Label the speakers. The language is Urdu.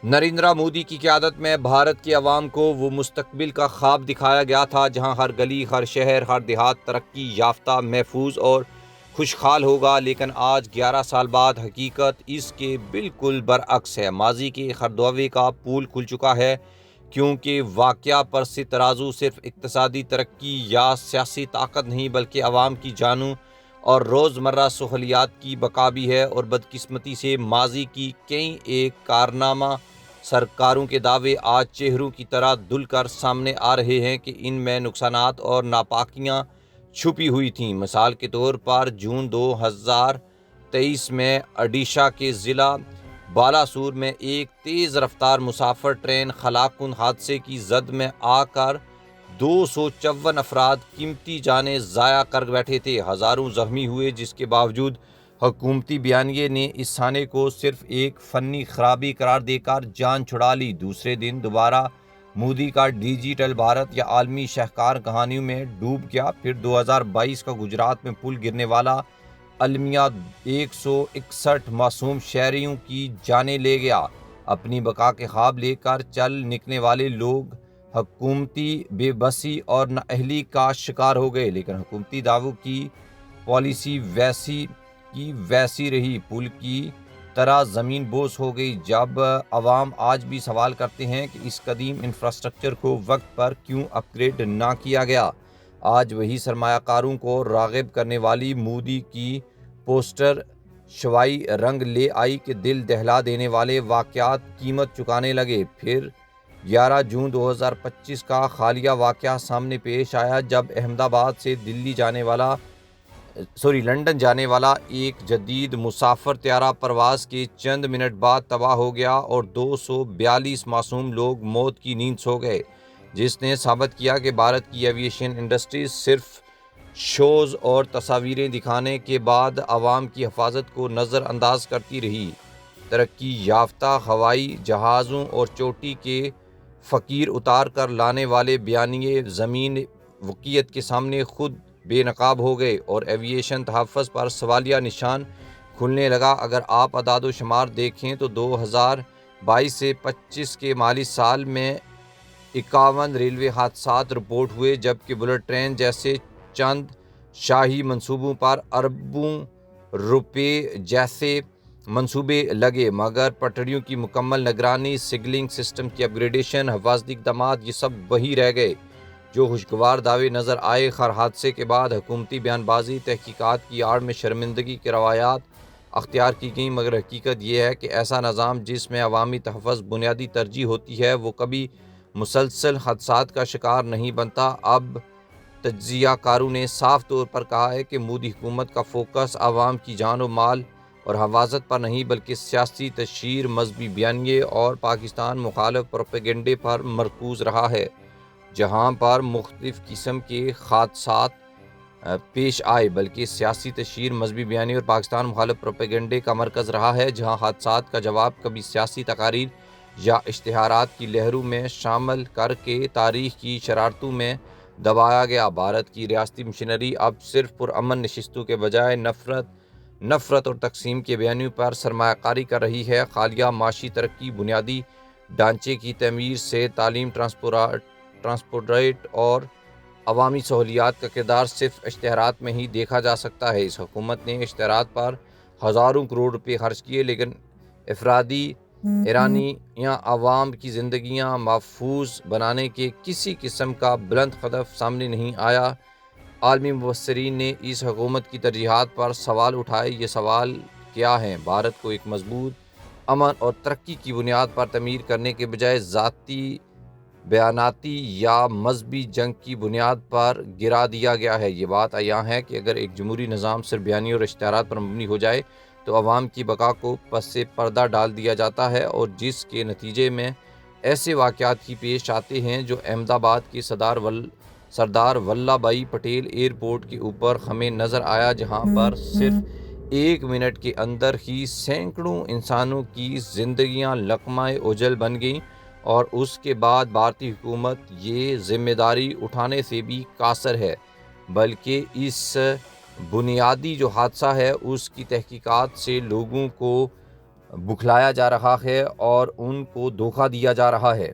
Speaker 1: نریندر مودی کی قیادت میں بھارت کی عوام کو وہ مستقبل کا خواب دکھایا گیا تھا جہاں ہر گلی، ہر شہر، ہر دیہات ترقی یافتہ، محفوظ اور خوشحال ہوگا، لیکن آج 11 سال بعد حقیقت اس کے بالکل برعکس ہے۔ ماضی کے ہر دعوے کا پول کھل چکا ہے، کیونکہ واقعہ پر سے ترازو صرف اقتصادی ترقی یا سیاسی طاقت نہیں بلکہ عوام کی جانوں اور روزمرہ سہولیات کی بقا بھی ہے، اور بدقسمتی سے ماضی کی کئی ایک کارنامہ سرکاروں کے دعوے آج چہروں کی طرح دھل کر سامنے آ رہے ہیں کہ ان میں نقصانات اور ناپاکیاں چھپی ہوئی تھیں۔ مثال کے طور پر جون 2023 میں اڈیشہ کے ضلع بالاسور میں ایک تیز رفتار مسافر ٹرین ہلاک کن حادثے کی زد میں آ کر 254 افراد قیمتی جانیں ضائع کر بیٹھے تھے، ہزاروں زخمی ہوئے، جس کے باوجود حکومتی بیانیے نے اس حادثے کو صرف ایک فنی خرابی قرار دے کر جان چھڑا لی۔ دوسرے دن دوبارہ مودی کا ڈیجیٹل بھارت یا عالمی شاہکار کہانیوں میں ڈوب گیا۔ پھر 2022 کا گجرات میں پل گرنے والا المیہ 161 معصوم شہریوں کی جانیں لے گیا۔ اپنی بقا کے خواب لے کر چل نکلنے والے لوگ حکومتی بے بسی اور نااہلی کا شکار ہو گئے، لیکن حکومتی دعووں کی پالیسی ویسی کی ویسی رہی، پل کی طرح زمین بوس ہو گئی۔ جب عوام آج بھی سوال کرتے ہیں کہ اس قدیم انفراسٹرکچر کو وقت پر کیوں اپ گریڈ نہ کیا گیا، آج وہی سرمایہ کاروں کو راغب کرنے والی مودی کی پوسٹر شوائی رنگ لے آئی کہ دل دہلا دینے والے واقعات قیمت چکانے لگے۔ پھر 11 جون 2025 کا حالیہ واقعہ سامنے پیش آیا جب احمد آباد سے لندن جانے والا ایک جدید مسافر طیارہ پرواز کے چند منٹ بعد تباہ ہو گیا اور 242 معصوم لوگ موت کی نیند سو گئے، جس نے ثابت کیا کہ بھارت کی ایویشن انڈسٹری صرف شوز اور تصاویریں دکھانے کے بعد عوام کی حفاظت کو نظر انداز کرتی رہی۔ ترقی یافتہ ہوائی جہازوں اور چوٹی کے فقیر اتار کر لانے والے بیانیے زمین وقیت کے سامنے خود بے نقاب ہو گئے اور ایویشن تحفظ پر سوالیہ نشان کھلنے لگا۔ اگر آپ اعداد و شمار دیکھیں تو 2022 سے 25 کے مالی سال میں 51 ریلوے حادثات رپورٹ ہوئے، جبکہ بلٹ ٹرین جیسے چند شاہی منصوبوں پر اربوں روپے جیسے منصوبے لگے، مگر پٹریوں کی مکمل نگرانی، سگنلنگ سسٹم کی اپ گریڈیشن، حفاظتی اقدامات، یہ سب وہی رہ گئے جو خوشگوار دعوے نظر آئے۔ ہر حادثے کے بعد حکومتی بیان بازی، تحقیقات کی آڑ میں شرمندگی کی روایات اختیار کی گئیں، مگر حقیقت یہ ہے کہ ایسا نظام جس میں عوامی تحفظ بنیادی ترجیح ہوتی ہے وہ کبھی مسلسل حادثات کا شکار نہیں بنتا۔ اب تجزیہ کاروں نے صاف طور پر کہا ہے کہ مودی حکومت کا فوکس عوام کی جان و مال اور حفاظت پر نہیں بلکہ سیاسی تشہیر، مذہبی بیانیے اور پاکستان مخالف پروپیگنڈے پر مرکوز رہا ہے۔ جہاں پر مختلف قسم کے حادثات پیش آئے، بلکہ سیاسی تشہیر، مذہبی بیانیے اور پاکستان مخالف پروپیگنڈے کا مرکز رہا ہے۔ جہاں حادثات کا جواب کبھی سیاسی تقاریر یا اشتہارات کی لہروں میں شامل کر کے تاریخ کی شرارتوں میں دبایا گیا، بھارت کی ریاستی مشینری اب صرف پرامن نشستوں کے بجائے نفرت اور تقسیم کے بیانیوں پر سرمایہ کاری کر رہی ہے۔ حالیہ معاشی ترقی، بنیادی ڈھانچے کی تعمیر، صحت، تعلیم، ٹرانسپورٹ اور عوامی سہولیات کا کردار صرف اشتہارات میں ہی دیکھا جا سکتا ہے۔ اس حکومت نے اشتہارات پر ہزاروں کروڑ روپے خرچ کیے، لیکن افرادی ایرانی یا عوام کی زندگیاں محفوظ بنانے کے کسی قسم کا بلند ہدف سامنے نہیں آیا۔ عالمی مبصرین نے اس حکومت کی ترجیحات پر سوال اٹھائے۔ یہ سوال کیا ہیں؟ بھارت کو ایک مضبوط امن اور ترقی کی بنیاد پر تعمیر کرنے کے بجائے ذاتی، بیاناتی یا مذہبی جنگ کی بنیاد پر گرا دیا گیا ہے۔ یہ بات عیاں ہے کہ اگر ایک جمہوری نظام صرف بیانیے اور اشتہارات پر مبنی ہو جائے تو عوام کی بقا کو پس پردہ ڈال دیا جاتا ہے، اور جس کے نتیجے میں ایسے واقعات ہی پیش آتے ہیں جو احمد آباد کے سردار ولبھ بھائی پٹیل ایئرپورٹ کے اوپر ہمیں نظر آیا، جہاں پر صرف 1 منٹ کے اندر ہی سینکڑوں انسانوں کی زندگیاں لقمہ اجل بن گئیں، اور اس کے بعد بھارتی حکومت یہ ذمہ داری اٹھانے سے بھی قاصر ہے، بلکہ اس بنیادی جو حادثہ ہے اس کی تحقیقات سے لوگوں کو بکھلایا جا رہا ہے اور ان کو دھوکہ دیا جا رہا ہے۔